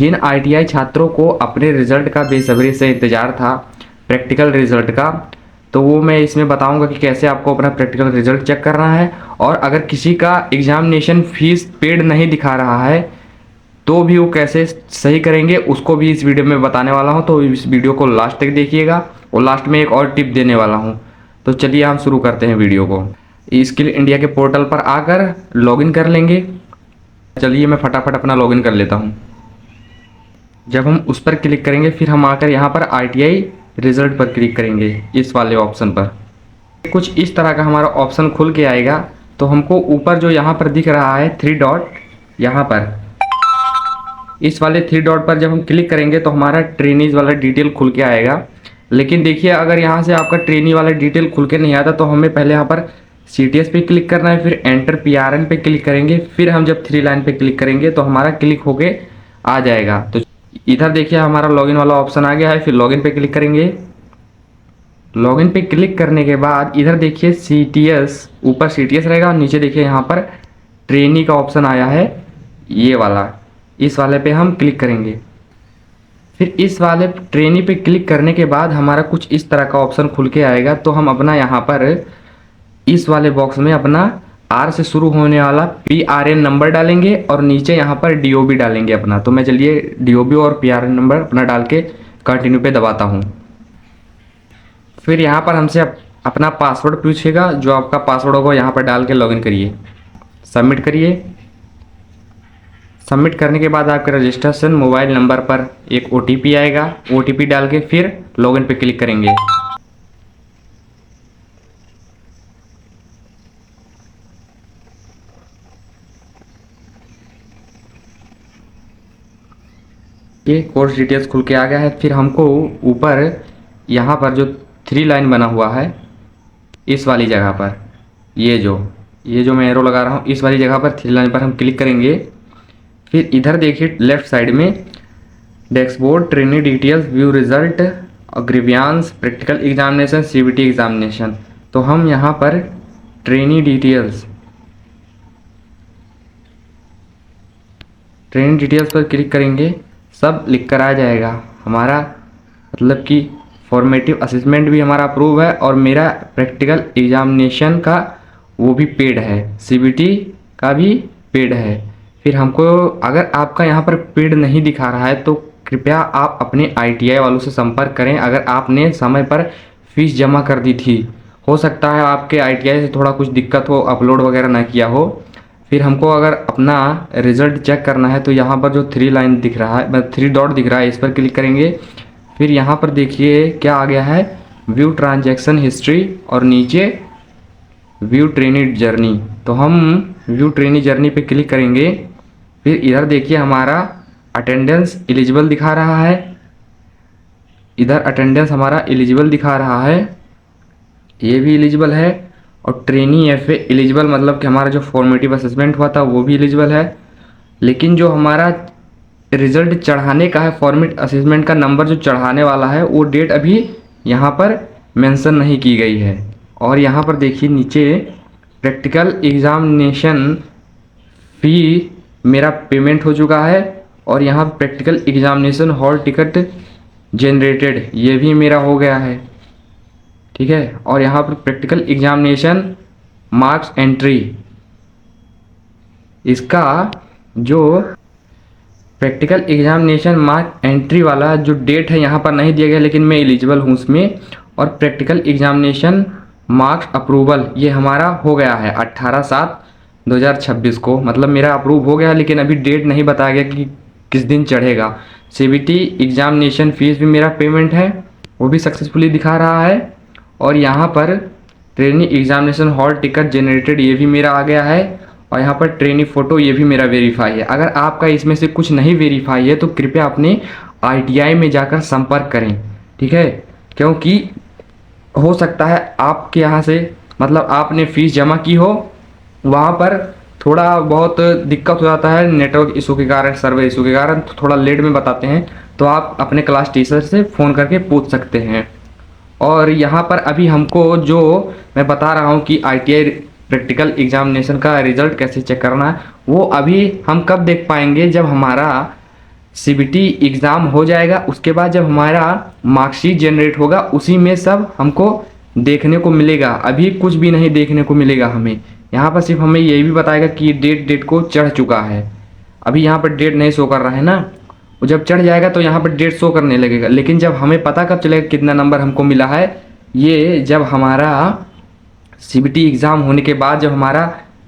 जिन ITI छात्रों को अपने रिजल्ट का बेसब्री से इंतज़ार था, प्रैक्टिकल रिजल्ट का, तो वो मैं इसमें बताऊंगा कि कैसे आपको अपना प्रैक्टिकल रिजल्ट चेक करना है। और अगर किसी का एग्जामिनेशन फीस पेड नहीं दिखा रहा है तो भी वो कैसे सही करेंगे उसको भी इस वीडियो में बताने वाला हूँ। तो इस वीडियो को लास्ट तक देखिएगा और लास्ट में एक और टिप देने वाला हूँ। तो चलिए हम शुरू करते हैं वीडियो को। स्किल इंडिया के पोर्टल पर आकर लॉगिन कर लेंगे। चलिए मैं फटाफट अपना लॉगिन कर लेता हूँ। जब हम उस पर क्लिक करेंगे फिर हम आकर यहाँ पर आईटीआई रिजल्ट पर क्लिक करेंगे, इस वाले ऑप्शन पर। कुछ इस तरह का हमारा ऑप्शन खुल के आएगा। तो हमको ऊपर जो यहाँ पर दिख रहा है 3 डॉट, यहाँ पर इस वाले 3 डॉट पर जब हम क्लिक करेंगे तो हमारा ट्रेनीज वाला डिटेल खुल के आएगा। लेकिन देखिए अगर यहाँ से आपका ट्रेनी वाला डिटेल खुल के नहीं आता तो हमें पहले यहाँ पर सीटीएस पे क्लिक करना है, फिर एंटर पीआरएन पे क्लिक करेंगे, फिर हम जब 3 लाइन पे क्लिक करेंगे तो हमारा क्लिक होके आ जाएगा। तो इधर देखिए हमारा लॉगिन वाला ऑप्शन आ गया है। फिर लॉगिन पे क्लिक करेंगे। लॉगिन पे क्लिक करने के बाद इधर देखिए सीटीएस, ऊपर सीटीएस रहेगा और नीचे देखिए यहाँ पर ट्रेनी का ऑप्शन आया है, ये वाला। इस वाले पे हम क्लिक करेंगे। फिर इस वाले ट्रेनी पे क्लिक करने के बाद हमारा कुछ इस तरह का ऑप्शन खुल के आएगा। तो हम अपना यहाँ पर इस वाले बॉक्स में अपना आर से शुरू होने वाला पीआरएन नंबर डालेंगे और नीचे यहाँ पर डीओबी डालेंगे अपना। तो मैं चलिए डीओबी और पीआरएन नंबर अपना डाल के कंटिन्यू पे दबाता हूँ। फिर यहाँ पर हमसे अपना पासवर्ड पूछेगा, जो आपका पासवर्ड होगा यहाँ पर डाल के लॉगिन करिए, सबमिट करिए। सबमिट करने के बाद आपके रजिस्ट्रेशन मोबाइल नंबर पर एक ओटीपी आएगा, ओटीपी डाल के फिर लॉगिन पे क्लिक करेंगे। ये कोर्स डिटेल्स खुल के आ गया है। फिर हमको ऊपर यहाँ पर जो 3 लाइन बना हुआ है, इस वाली जगह पर ये जो मैं एरो लगा रहा हूँ, इस वाली जगह पर 3 लाइन पर हम क्लिक करेंगे। फिर इधर देखिए लेफ्ट साइड में dashboard, training details, view result, grievance, practical examination, CBT examination. तो हम यहाँ पर ट्रेनिंग डिटेल्स पर क्लिक करेंगे। सब लिख कर आ जाएगा हमारा, मतलब कि फॉर्मेटिव असेसमेंट भी हमारा अप्रूव है और मेरा प्रैक्टिकल एग्जामिनेशन का वो भी पेड है, सीबीटी का भी पेड है। फिर हमको अगर आपका यहाँ पर पेड नहीं दिखा रहा है तो कृपया आप अपने आईटीआई वालों से संपर्क करें। अगर आपने समय पर फीस जमा कर दी थी, हो सकता है आपके आईटीआई से थोड़ा कुछ दिक्कत हो, अपलोड वगैरह ना किया हो। फिर हमको अगर अपना रिजल्ट चेक करना है तो यहाँ पर जो 3 लाइन दिख रहा है, 3 डॉट दिख रहा है, इस पर क्लिक करेंगे। फिर यहाँ पर देखिए क्या आ गया है, व्यू ट्रांजैक्शन हिस्ट्री और नीचे व्यू ट्रेनी जर्नी। तो हम व्यू ट्रेनी जर्नी पे क्लिक करेंगे। फिर इधर देखिए हमारा अटेंडेंस एलिजिबल दिखा रहा है, इधर अटेंडेंस हमारा एलिजिबल दिखा रहा है, ये भी एलिजिबल है। और ट्रेनी एफए एलिजिबल, मतलब कि हमारा जो फॉर्मेटिव असेसमेंट हुआ था वो भी एलिजिबल है। लेकिन जो हमारा रिजल्ट चढ़ाने का है, फॉर्मेट असेसमेंट का नंबर जो चढ़ाने वाला है, वो डेट अभी यहाँ पर मेंशन नहीं की गई है। और यहाँ पर देखिए नीचे प्रैक्टिकल एग्जामिनेशन फ़ी मेरा पेमेंट हो चुका है और यहाँ practical examination hall ticket generated ये भी मेरा हो गया है, ठीक है। और यहाँ पर प्रैक्टिकल एग्जामिनेशन मार्क्स एंट्री, इसका जो प्रैक्टिकल एग्जामिनेशन मार्क एंट्री वाला जो डेट है यहाँ पर नहीं दिया गया, लेकिन मैं एलिजिबल हूँ उसमें। और प्रैक्टिकल एग्जामिनेशन मार्क्स अप्रूवल ये हमारा हो गया है 18/7/2026 को, मतलब मेरा अप्रूव हो गया, लेकिन अभी डेट नहीं बताया गया कि किस दिन चढ़ेगा। सीबीटी एग्जामिनेशन फ़ीस भी मेरा पेमेंट है, वो भी सक्सेसफुली दिखा रहा है। और यहाँ पर training examination hall ticket generated ये भी मेरा आ गया है। और यहाँ पर ट्रेनिंग फ़ोटो ये भी मेरा वेरीफाई है। अगर आपका इसमें से कुछ नहीं वेरीफाई है तो कृपया अपने आईटीआई में जाकर संपर्क करें, ठीक है। क्योंकि हो सकता है आपके यहाँ से, मतलब आपने फ़ीस जमा की हो, वहाँ पर थोड़ा बहुत दिक्कत हो जाता है नेटवर्क इशू के कारण, सर्वर इशू के कारण, तो थोड़ा लेट में बताते हैं। तो आप अपने क्लास टीचर से फ़ोन करके पूछ सकते हैं। और यहाँ पर अभी हमको जो मैं बता रहा हूँ कि आईटीआई प्रैक्टिकल एग्जामिनेशन का रिजल्ट कैसे चेक करना है, वो अभी हम कब देख पाएंगे, जब हमारा सीबीटी एग्ज़ाम हो जाएगा, उसके बाद जब हमारा मार्कशीट जनरेट होगा उसी में सब हमको देखने को मिलेगा। अभी कुछ भी नहीं देखने को मिलेगा हमें। यहाँ पर सिर्फ हमें यही भी बताएगा कि ये डेट को चढ़ चुका है। अभी यहाँ पर डेट नहीं शो कर रहा है ना, वो जब चढ़ जाएगा तो यहाँ पर डेट शो करने लगेगा। लेकिन जब हमें पता कब चलेगा कितना नंबर हमको मिला है, ये जब हमारा सीबीटी एग्ज़ाम होने के बाद जब हमारा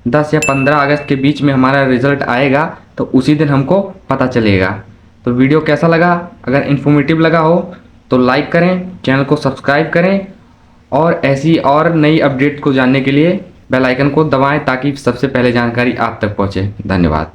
10 या 15 अगस्त के बीच में हमारा रिज़ल्ट आएगा तो उसी दिन हमको पता चलेगा। तो वीडियो कैसा लगा? अगर इन्फॉर्मेटिव लगा हो तो लाइक करें, चैनल को सब्सक्राइब करें और ऐसी और नई अपडेट को जानने के लिए बेल आइकन को दबाएं ताकि सबसे पहले जानकारी आप तक पहुंचे। धन्यवाद।